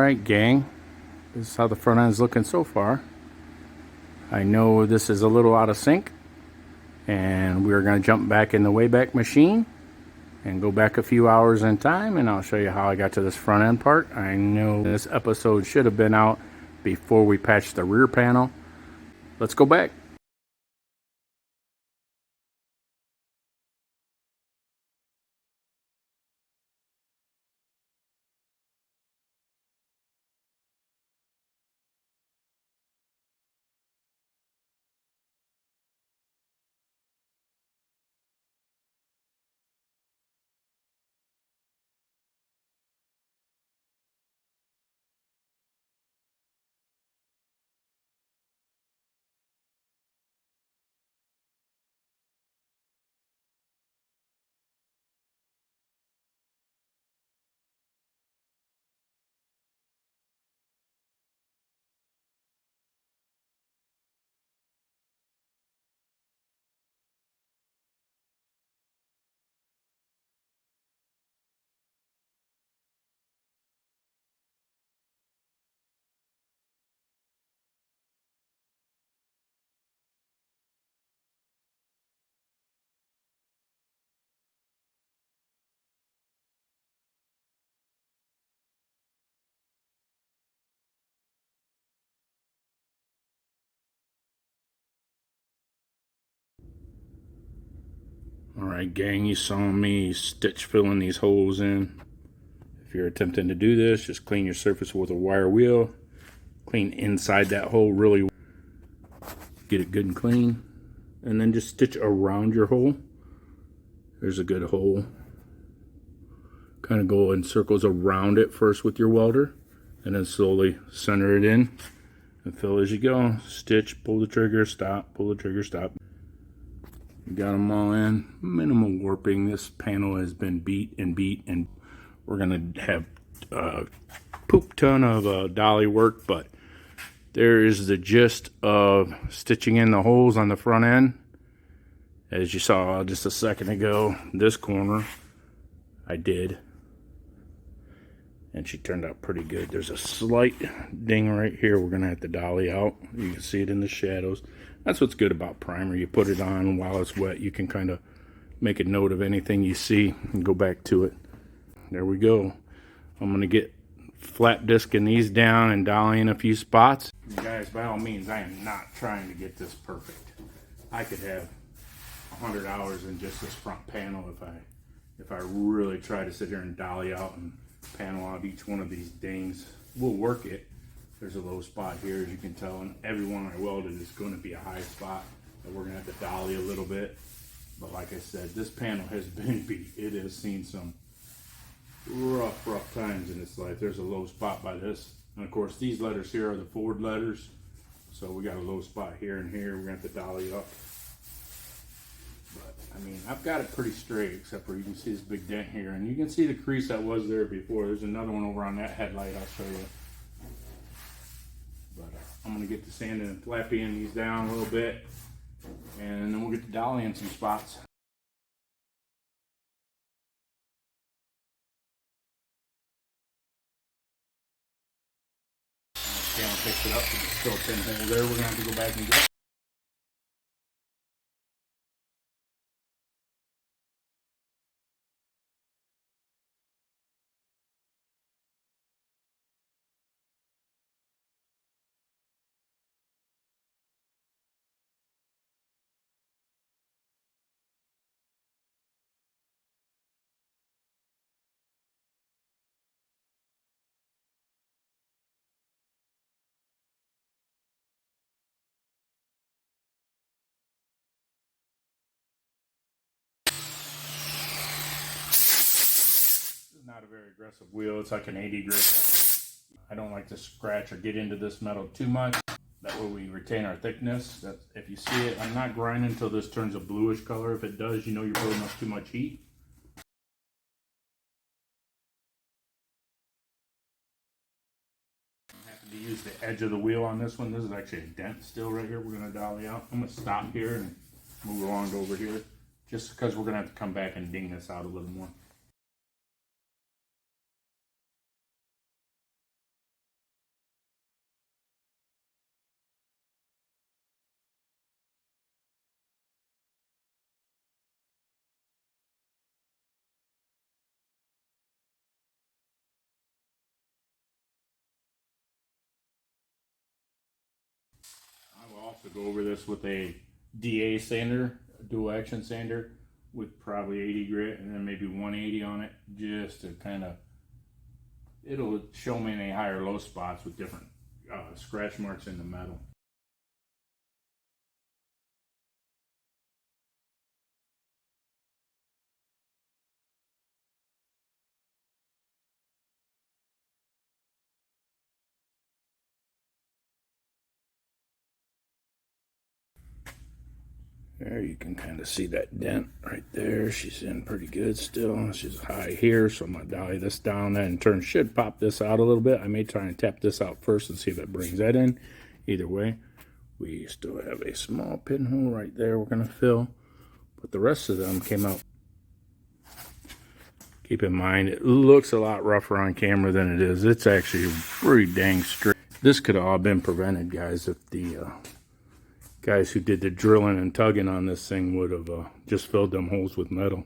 Alright gang, this is how the front end is looking so far. I know this is a little out of sync, and we're going to jump back in the Wayback Machine and go back a few hours in time, and I'll show you how I got to this front end part. I know this episode should have been out before we patched the rear panel. Let's go back. Alright gang, you saw me stitch filling these holes in. If you're attempting to do this, just clean your surface with a wire wheel. Clean inside that hole really, get it good and clean, and then just stitch around your hole. There's a good hole. Kind of go in circles around it first with your welder, and then slowly center it in and fill as you go. Stitch, pull the trigger, stop, pull the trigger, stop. You got them all in. Minimal warping. This panel has been beat, and we're gonna have a poop ton of dolly work, but there is the gist of stitching in the holes on the front end. As you saw just a second ago, this corner I did, and she turned out pretty good. There's a slight ding right here we're gonna have to dolly out. You can see it in the shadows. That's what's good about primer. You put it on while it's wet. You can kind of make a note of anything you see and go back to it. There we go. I'm gonna get flat disking these down and dollying a few spots. Guys, by all means, I am not trying to get this perfect. I could have 100 hours in just this front panel if I really try to sit here and dolly out and panel out each one of these dings. We'll work it. There's a low spot here, as you can tell, and every one I welded is going to be a high spot that we're going to have to dolly a little bit. But like I said, this panel has been beat. It has seen some rough times in its life. There's a low spot by this, and of course these letters here are the Ford letters, so we got a low spot here and here. We're going to have to dolly up. But I mean, I've got it pretty straight, except for you can see this big dent here, and you can see the crease that was there before. There's another one over on that headlight I'll show you. But I'm going to get to sanding and flapping these down a little bit, and then we'll get to dollying some spots. Panel picks it up, and it's still a pinhole there. We're going to have to go back and get. Not a very aggressive wheel. It's like an 80 grit. I don't like to scratch or get into this metal too much. That way we retain our thickness. That if you see it, I'm not grinding until this turns a bluish color. If it does, you know you're building up too much heat. I'm happy to use the edge of the wheel on this one. This is actually a dent still right here. We're going to dolly out. I'm going to stop here and move along over here, just because we're going to have to come back and ding this out a little more. also go over this with a DA sander, a dual action sander, with probably 80 grit and then maybe 180 on it, just to kind of, it'll show me any high or low spots with different scratch marks in the metal. There you can kind of see that dent right there. She's in pretty good still. She's high here, so I'm going to dolly this down and turn. Should pop this out a little bit. I may try and tap this out first and see if it brings that in. Either way, we still have a small pinhole right there we're going to fill, but the rest of them came out. Keep in mind, it looks a lot rougher on camera than it is. It's actually pretty dang straight. This could have all been prevented, guys, if the guys who did the drilling and tugging on this thing would have just filled them holes with metal.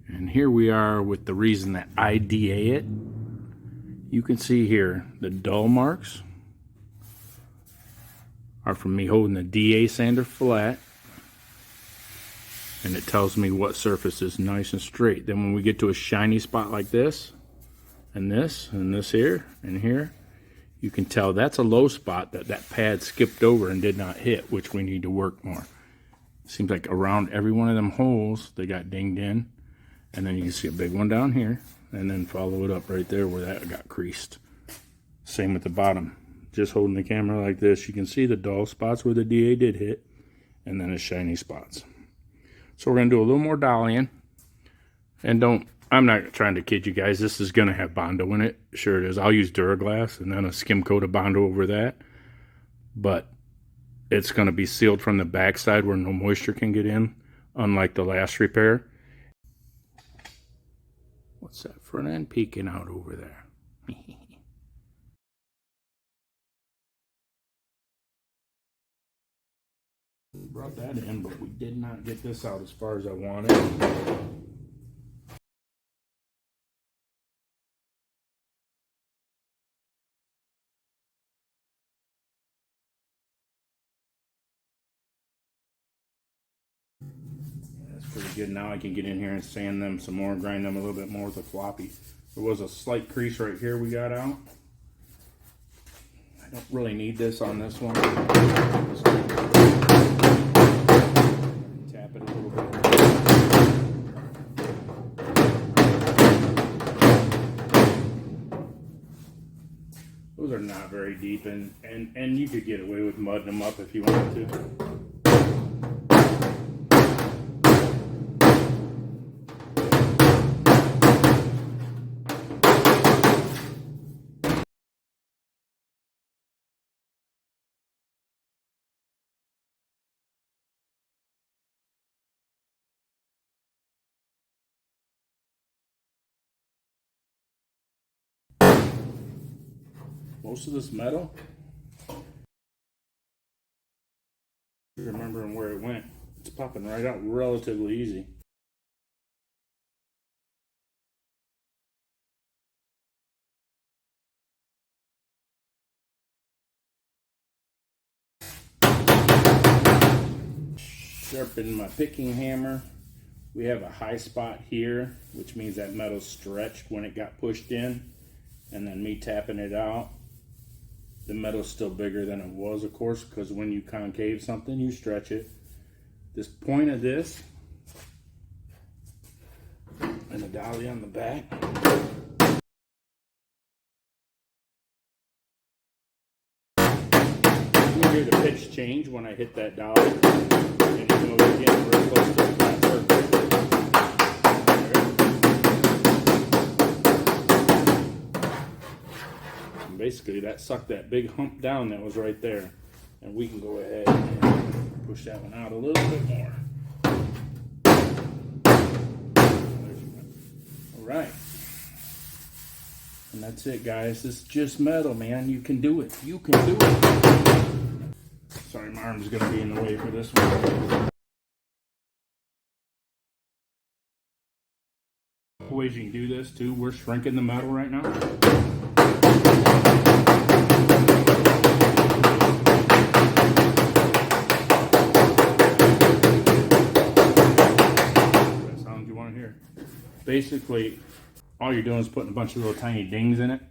And here we are with the reason that I DA it. You can see here the dull marks are from me holding the DA sander flat, and it tells me what surface is nice and straight. Then when we get to a shiny spot like this, and this here, and here, you can tell that's a low spot that pad skipped over and did not hit, which we need to work more. Seems like around every one of them holes, they got dinged in. And then you can see a big one down here, and then follow it up right there where that got creased. Same with the bottom. Just holding the camera like this, you can see the dull spots where the DA did hit, and then the shiny spots. So we're gonna do a little more dollying. And I'm not trying to kid you guys, this is gonna have Bondo in it. Sure it is. I'll use Duraglass and then a skim coat of Bondo over that. But it's gonna be sealed from the backside where no moisture can get in, unlike the last repair. What's that front end peeking out over there? We brought that in, but we did not get this out as far as I wanted. Pretty good. Now I can get in here and sand them some more, grind them a little bit more with a floppy. There was a slight crease right here we got out. I don't really need this on this one. Just tap it a little bit. Those are not very deep, and you could get away with mudding them up if you wanted to. Most of this metal, remembering where it went, it's popping right out relatively easy. Sharpen my picking hammer. We have a high spot here, which means that metal stretched when it got pushed in, and then me tapping it out. The metal's still bigger than it was, of course, because when you concave something, you stretch it. This point of this, and the dolly on the back. You hear the pitch change when I hit that dolly, and you know getting real close to the flat surface. And basically that sucked that big hump down that was right there. And we can go ahead and push that one out a little bit more. Alright. And that's it, guys. This is just metal, man. You can do it. You can do it. Sorry, my arm's going to be in the way for this one. Ways you can do this too. We're shrinking the metal right now. That sound you want to hear. Basically, all you're doing is putting a bunch of little tiny dings in it.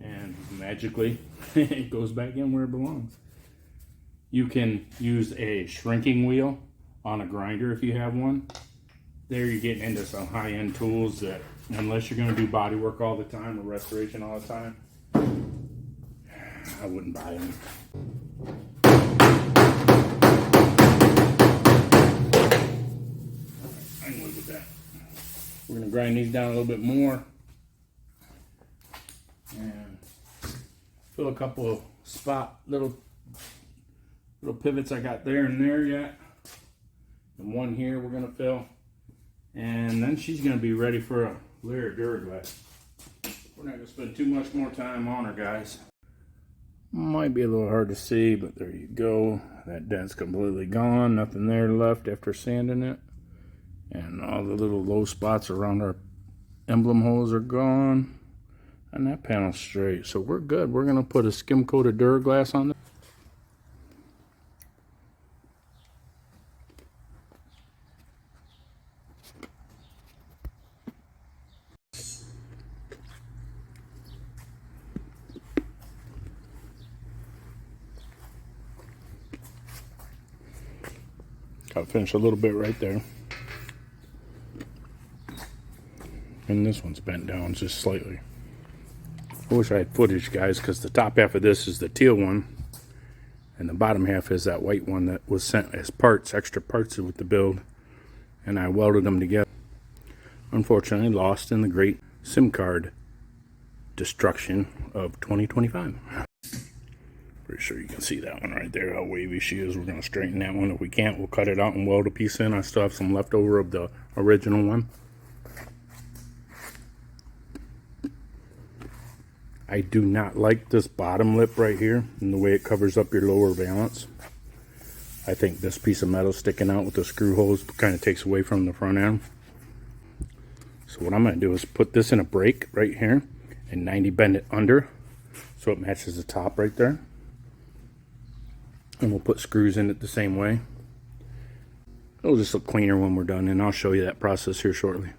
And magically, it goes back in where it belongs. You can use a shrinking wheel on a grinder if you have one. There you're getting into some high-end tools that, unless you're going to do body work all the time or restoration all the time, I wouldn't buy them. I can live with that. We're going to grind these down a little bit more and fill a couple of little pivots I got there and there yet. And one here we're going to fill. And then she's going to be ready for a layer of Duraglass. We're not going to spend too much more time on her, guys. Might be a little hard to see, but there you go. That dent's completely gone. Nothing there left after sanding it. And all the little low spots around our emblem holes are gone. And that panel's straight. So we're good. We're going to put a skim coat of Duraglass on this. Got to finish a little bit right there. And this one's bent down just slightly. I wish I had footage, guys, because the top half of this is the teal one. And the bottom half is that white one that was sent as parts, extra parts with the build. And I welded them together. Unfortunately, lost in the great SIM card destruction of 2025. Pretty sure you can see that one right there, how wavy she is. We're going to straighten that one. If we can't, we'll cut it out and weld a piece in. I still have some leftover of the original one. I do not like this bottom lip right here and the way it covers up your lower valance. I think this piece of metal sticking out with the screw holes kind of takes away from the front end. So what I'm going to do is put this in a break right here and 90 bend it under so it matches the top right there. And we'll put screws in it the same way. It'll just look cleaner when we're done, and I'll show you that process here shortly.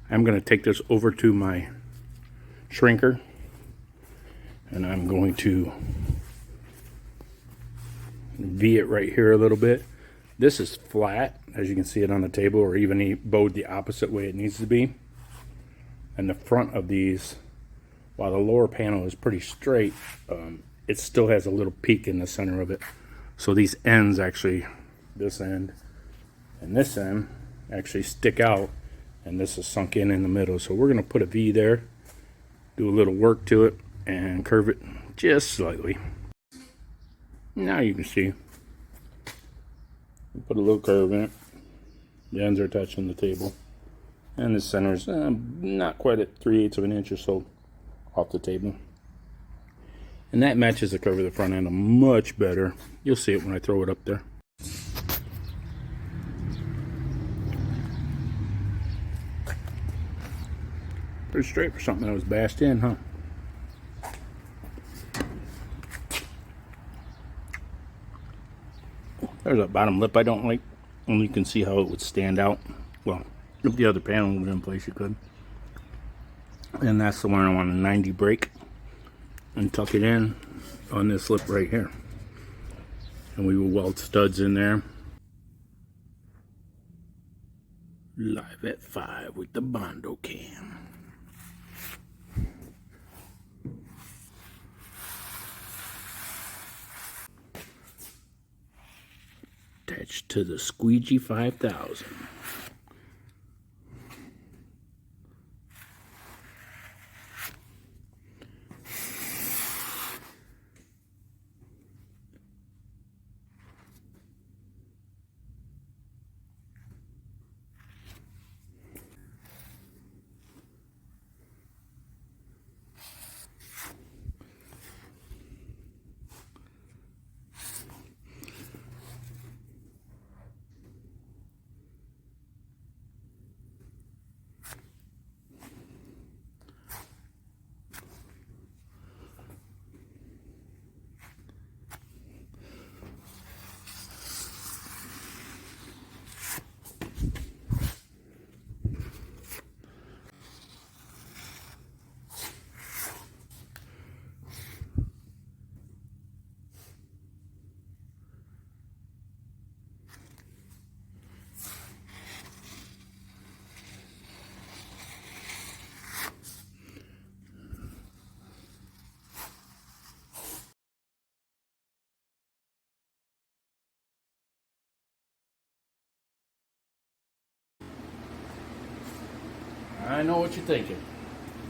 I'm going to take this over to my shrinker, and I'm going to V it right here a little bit. This is flat, as you can see it on the table, or even bowed the opposite way it needs to be. And the front of these, while the lower panel is pretty straight, it still has a little peak in the center of it. So these ends actually, this end and this end, actually stick out, and this is sunk in the middle. So we're going to put a V there, do a little work to it, and curve it just slightly. Now you can see. Put a little curve in it. The ends are touching the table. And the center is not quite at 3/8 of an inch or so off the table. And that matches the curve of the front end much better. You'll see it when I throw it up there. Pretty straight for something that was bashed in, huh? There's a bottom lip I don't like. Only you can see how it would stand out. Well, if the other panel was in place, you could. And that's the one I want a 90 break. And tuck it in on this lip right here. And we will weld studs in there. Live at 5 with the Bondo cam. to the Squeegee 5000. I know what you're thinking.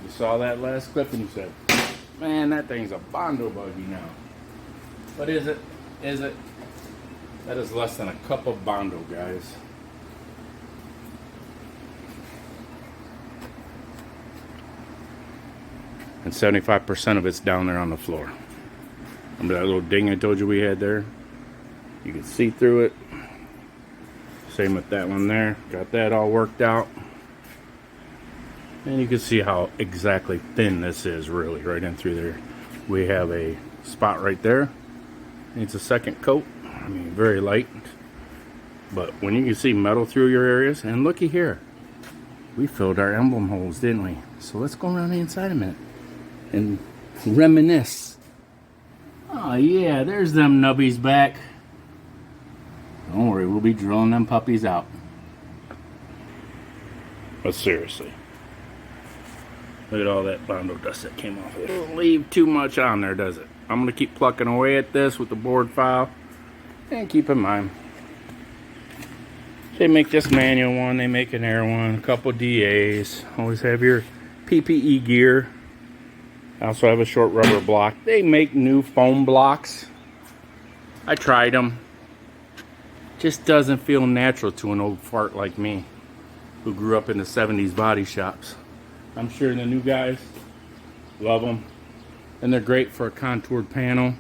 You saw that last clip and you said, man, that thing's a Bondo buggy now. But is it? Is it? That is less than a cup of Bondo, guys. And 75% of it's down there on the floor. Remember that little ding I told you we had there? You can see through it. Same with that one there. Got that all worked out. And you can see how exactly thin this is, really, right in through there. We have a spot right there. Needs a second coat. I mean, very light. But when you can see metal through your areas, and looky here. We filled our emblem holes, didn't we? So let's go around the inside a minute and reminisce. Oh yeah, there's them nubbies back. Don't worry, we'll be drilling them puppies out. But seriously, look at all that Bondo dust that came off. It don't leave too much on there, does it? I'm going to keep plucking away at this with the board file. And keep in mind, they make this manual one, they make an air one, a couple DAs. Always have your PPE gear. I also have a short rubber block. They make new foam blocks. I tried them. Just doesn't feel natural to an old fart like me, who grew up in the 70s body shops. I'm sure the new guys love them, and they're great for a contoured panel,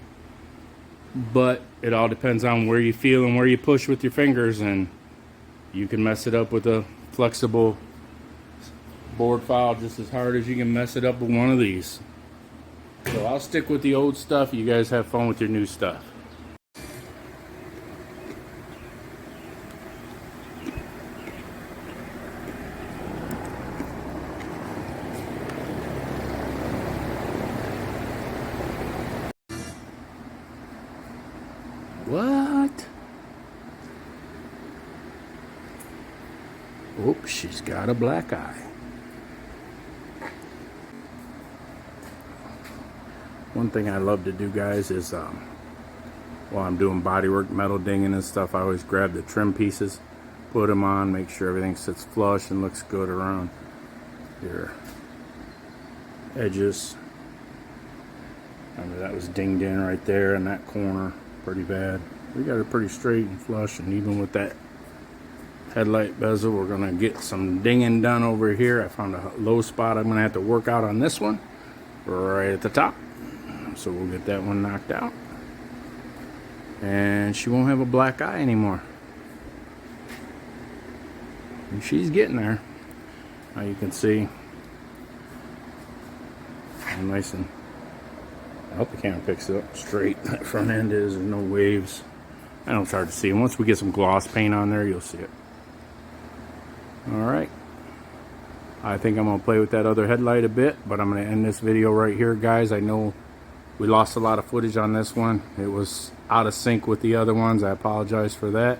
but it all depends on where you feel and where you push with your fingers, and you can mess it up with a flexible board file just as hard as you can mess it up with one of these. So I'll stick with the old stuff. You guys have fun with your new stuff. What? Oops, she's got a black eye. One thing I love to do, guys, is while I'm doing bodywork, metal dinging and stuff, I always grab the trim pieces, put them on, make sure everything sits flush and looks good around your edges. Remember, that was dinged in right there in that corner pretty bad. We got it pretty straight and flush, and even with that headlight bezel, we're gonna get some dinging done over here. I found a low spot I'm gonna have to work out on this one right at the top, so we'll get that one knocked out, and she won't have a black eye anymore. And she's getting there. Now you can see how nice and, I hope the camera picks it up straight. That front end is, there's no waves. I know it's hard to see, and once we get some gloss paint on there, you'll see it. Alright, I think I'm going to play with that other headlight a bit, but I'm going to end this video right here, guys. I know we lost a lot of footage on this one. It was out of sync with the other ones. I apologize for that.